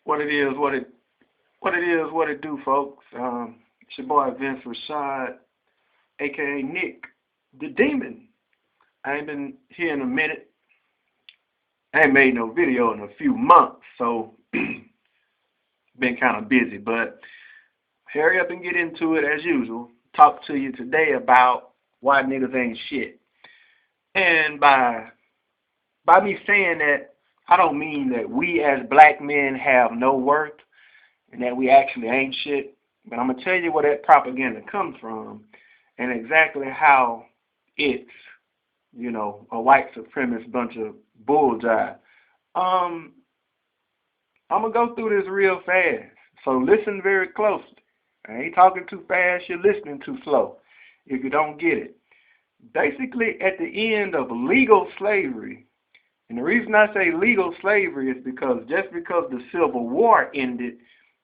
What it is, what it do, folks. It's your boy Vince Rashad, aka Nick, the Demon. I ain't been here in a minute. I ain't made no video in a few months, so been kind of busy. But hurry up and get into it as usual. Talk to you today about why niggas ain't shit. And by me saying that, I don't mean that we as black men have no worth and that we actually ain't shit. But I'm going to tell you where that propaganda comes from and exactly how it's, a white supremacist bunch of bull jive. I'm going to go through this real fast, so listen very closely. I ain't talking too fast, you're listening too slow if you don't get it. Basically, at the end of legal slavery, and the reason I say legal slavery is because just because the Civil War ended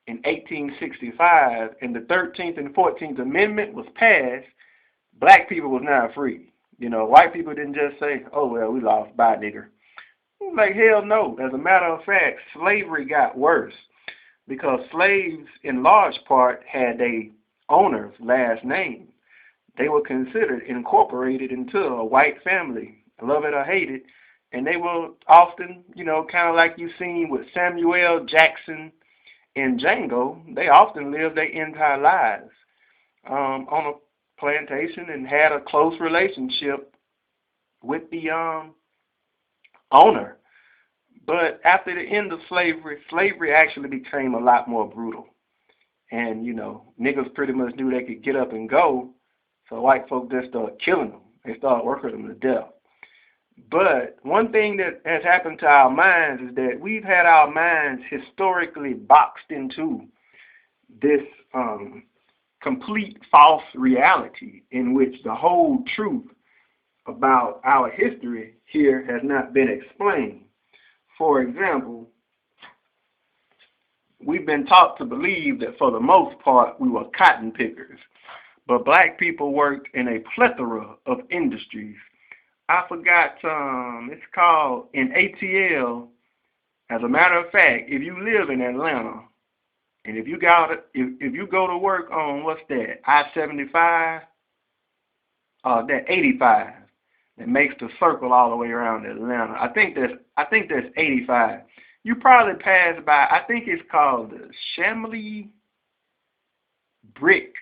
in 1865 and the 13th and 14th Amendment was passed, black people was now free. White people didn't just say, oh, well, we lost, bye, nigger. Like, hell no. As a matter of fact, slavery got worse because slaves, in large part, had their owner's last name. They were considered incorporated into a white family, love it or hate it, and they were often, kind of like you've seen with Samuel Jackson and Django, they often lived their entire lives on a plantation and had a close relationship with the owner. But after the end of slavery, slavery actually became a lot more brutal. And, niggas pretty much knew they could get up and go, so white folks just started killing them. They started working them to death. But one thing that has happened to our minds is that we've had our minds historically boxed into this complete false reality in which the whole truth about our history here has not been explained. For example, we've been taught to believe that for the most part we were cotton pickers, but black people worked in a plethora of industries. I forgot, it's called in ATL. As a matter of fact, if you live in Atlanta, and if you go to work on, what's that, I-75, that 85, that makes the circle all the way around Atlanta. I think that's 85. You probably pass by, I think it's called the Shamley Brick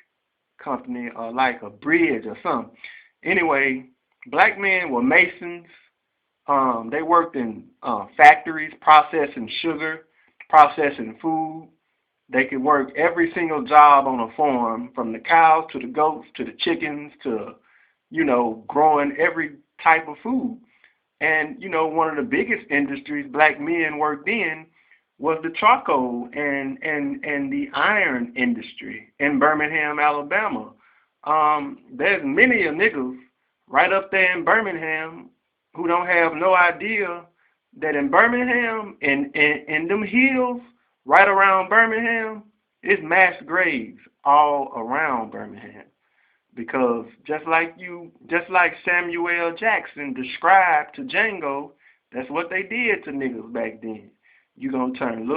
Company, or like a bridge or something. Anyway, black men were masons. They worked in factories, processing sugar, processing food. They could work every single job on a farm, from the cows to the goats to the chickens to, growing every type of food. And, one of the biggest industries black men worked in was the charcoal and the iron industry in Birmingham, Alabama. There's many of niggas right up there in Birmingham who don't have no idea that in Birmingham, in them hills right around Birmingham, it's mass graves all around Birmingham. Because just like Samuel Jackson described to Django, that's what they did to niggas back then. You gonna turn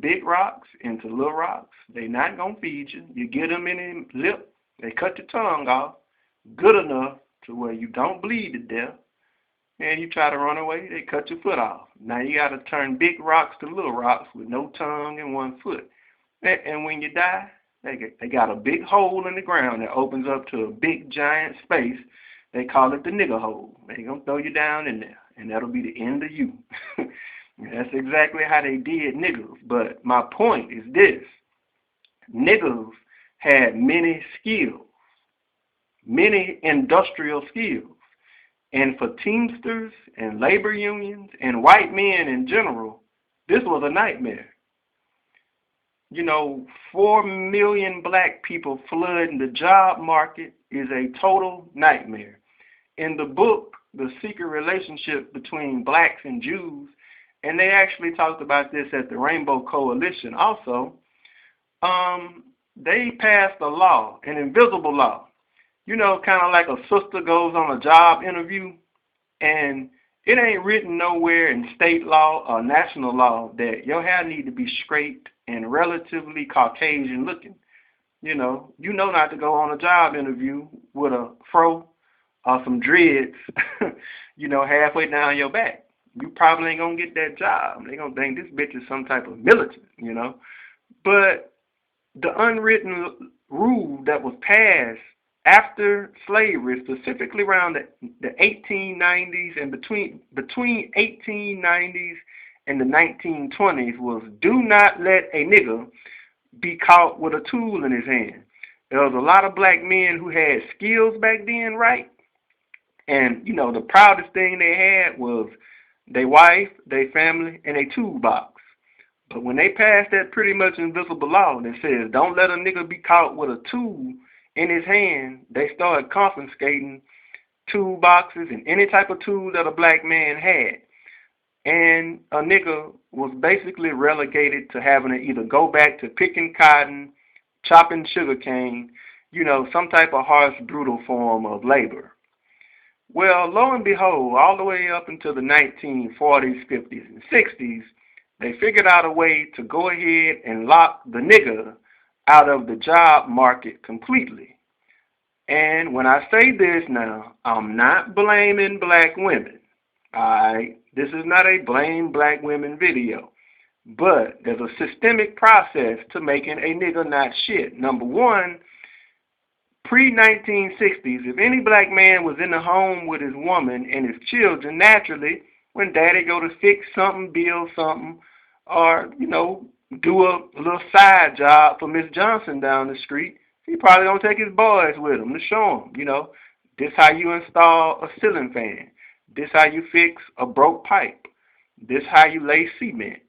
big rocks into little rocks. They not gonna feed you. You get them in the lip, they cut your tongue off, good enough to where you don't bleed to death. And you try to run away, they cut your foot off. Now you got to turn big rocks to little rocks with no tongue and one foot. And when you die, they got a big hole in the ground that opens up to a big giant space. They call it the nigger hole. They going to throw you down in there, and that'll be the end of you. That's exactly how they did niggers. But my point is this. Niggers had many skills, many industrial skills. And for Teamsters and labor unions and white men in general, this was a nightmare. 4 million black people flooding the job market is a total nightmare. In the book, The Secret Relationship Between Blacks and Jews, and they actually talked about this at the Rainbow Coalition also, they passed a law, an invisible law. Kind of like a sister goes on a job interview, and It ain't written nowhere in state law or national law that your hair need to be straight and relatively Caucasian looking. You know not to go on a job interview with a fro or some dreads, halfway down your back. You probably ain't gonna get that job. They gonna think this bitch is some type of militant. But the unwritten rule that was passed after slavery, specifically around the 1890s and between 1890s and the 1920s, was do not let a nigga be caught with a tool in his hand. There was a lot of black men who had skills back then, right? And, the proudest thing they had was their wife, their family, and a toolbox. But when they passed that pretty much invisible law that says don't let a nigga be caught with a tool in his hand, they started confiscating toolboxes and any type of tool that a black man had. And a nigga was basically relegated to having to either go back to picking cotton, chopping sugarcane, some type of harsh, brutal form of labor. Well, lo and behold, all the way up until the 1940s, 50s, and 60s, they figured out a way to go ahead and lock the nigga out of the job market completely. And when I say this now, I'm not blaming black women. Alright, this is not a blame black women video. But there's a systemic process to making a nigga not shit. Number one, pre-1960s, if any black man was in the home with his woman and his children, naturally, when daddy go to fix something, build something, or, do a little side job for Miss Johnson down the street, he probably gonna take his boys with him to show them, this how you install a ceiling fan. This how you fix a broke pipe. This how you lay cement.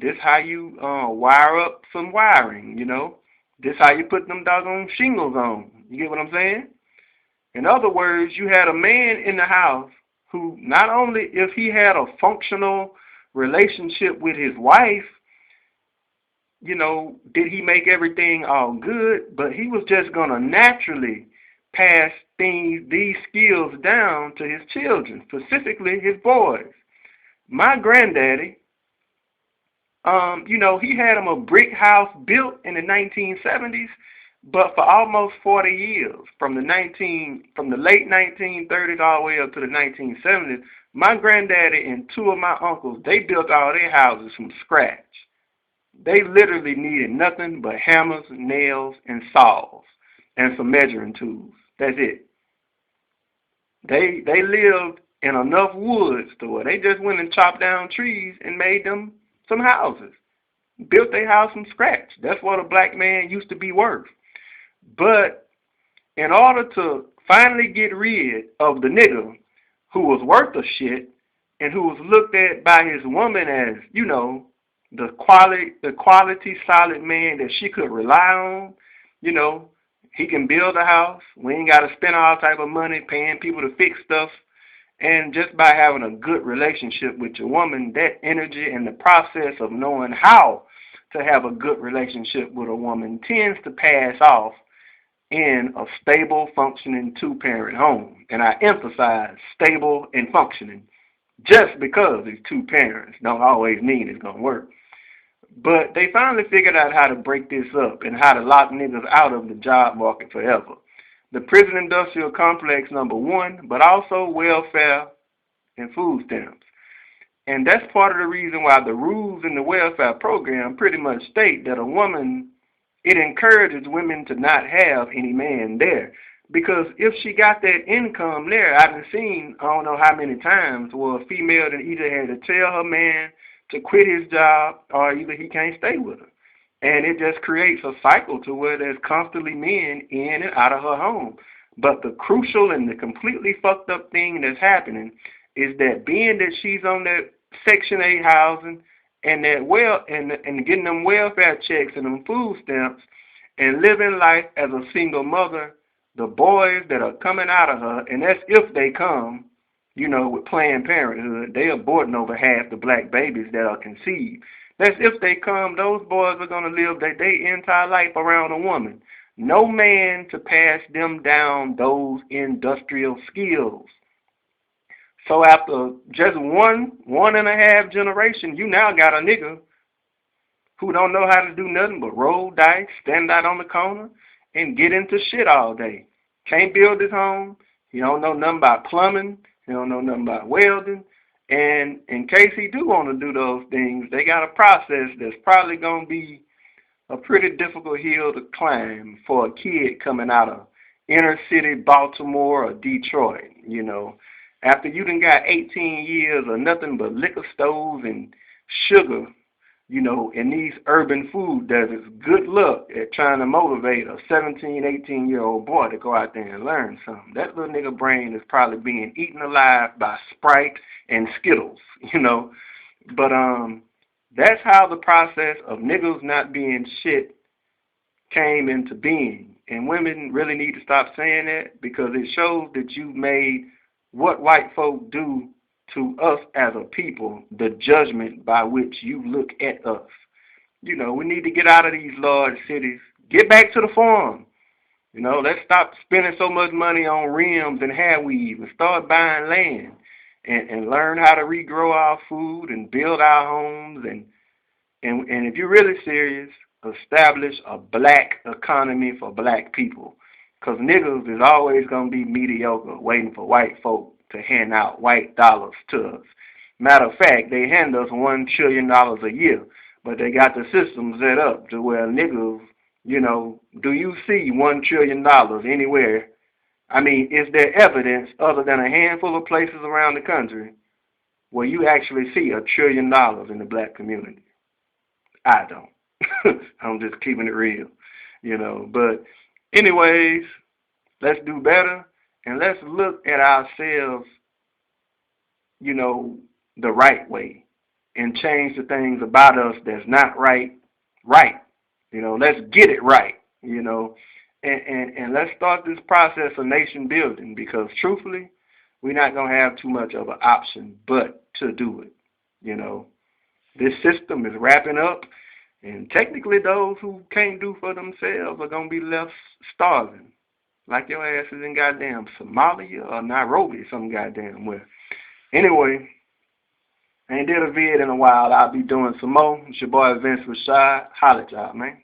This how you wire up some wiring, This how you put them doggone shingles on. You get what I'm saying? In other words, you had a man in the house who not only if he had a functional relationship with his wife, did he make everything all good, but he was just going to naturally pass these skills down to his children, specifically his boys. My granddaddy, he had him a brick house built in the 1970s, but for almost 40 years, from the late 1930s all the way up to the 1970s, my granddaddy and two of my uncles, they built all their houses from scratch. They literally needed nothing but hammers, nails, and saws, and some measuring tools. That's it. They lived in enough woods to where they just went and chopped down trees and made them some houses. Built their house from scratch. That's what a black man used to be worth. But in order to finally get rid of the nigga who was worth a shit and who was looked at by his woman as, the quality solid man that she could rely on, he can build a house. We ain't got to spend all type of money paying people to fix stuff. And just by having a good relationship with your woman, that energy and the process of knowing how to have a good relationship with a woman tends to pass off in a stable, functioning two-parent home. And I emphasize stable and functioning. Just because it's two parents don't always mean it's going to work. But they finally figured out how to break this up and how to lock niggas out of the job market forever. The prison industrial complex, number one, but also welfare and food stamps. And that's part of the reason why the rules in the welfare program pretty much state that a woman, it encourages women to not have any man there. Because if she got that income there, I've seen, I don't know how many times, where a female that either had to tell her man to quit his job or either he can't stay with her. And it just creates a cycle to where there's constantly men in and out of her home. But the crucial and the completely fucked up thing that's happening is that being that she's on that Section 8 housing and that and getting them welfare checks and them food stamps and living life as a single mother, the boys that are coming out of her, and that's if they come, with Planned Parenthood, they aborting over half the black babies that are conceived. That's if they come, those boys are going to live their entire life around a woman. No man to pass them down those industrial skills. So after just one and a half generation, you now got a nigga who don't know how to do nothing but roll dice, stand out on the corner, and get into shit all day. Can't build his home. He don't know nothing about plumbing. He don't know nothing about welding. And in case he do want to do those things, they got a process that's probably going to be a pretty difficult hill to climb for a kid coming out of inner city Baltimore or Detroit. After you done got 18 years of nothing but liquor stores and sugar, in these urban food deserts, good luck at trying to motivate a 17, 18-year-old boy to go out there and learn something. That little nigga brain is probably being eaten alive by Sprite and Skittles, But that's how the process of niggas not being shit came into being. And women really need to stop saying that, because it shows that you've made what white folk do to us as a people the judgment by which you look at us. We need to get out of these large cities, get back to the farm. Let's stop spending so much money on rims and hair weave and start buying land and learn how to regrow our food and build our homes. And if you're really serious, establish a black economy for black people. Because niggas is always going to be mediocre, waiting for white folk to hand out white dollars to us. Matter of fact, they hand us $1 trillion a year, but they got the system set up to where niggas, do you see $1 trillion anywhere? I mean, is there evidence other than a handful of places around the country where you actually see $1 trillion in the black community? I don't. I'm just keeping it real, But anyways, let's do better, and let's look at ourselves, the right way, and change the things about us that's not right. Let's get it right, and let's start this process of nation building, because truthfully, we're not going to have too much of an option but to do it. This system is wrapping up, and technically those who can't do for themselves are going to be left starving, like your ass is in goddamn Somalia or Nairobi, some goddamn where. Anyway, I ain't did a vid in a while. I'll be doing some more. It's your boy Vince Rashad. Holla at y'all, man.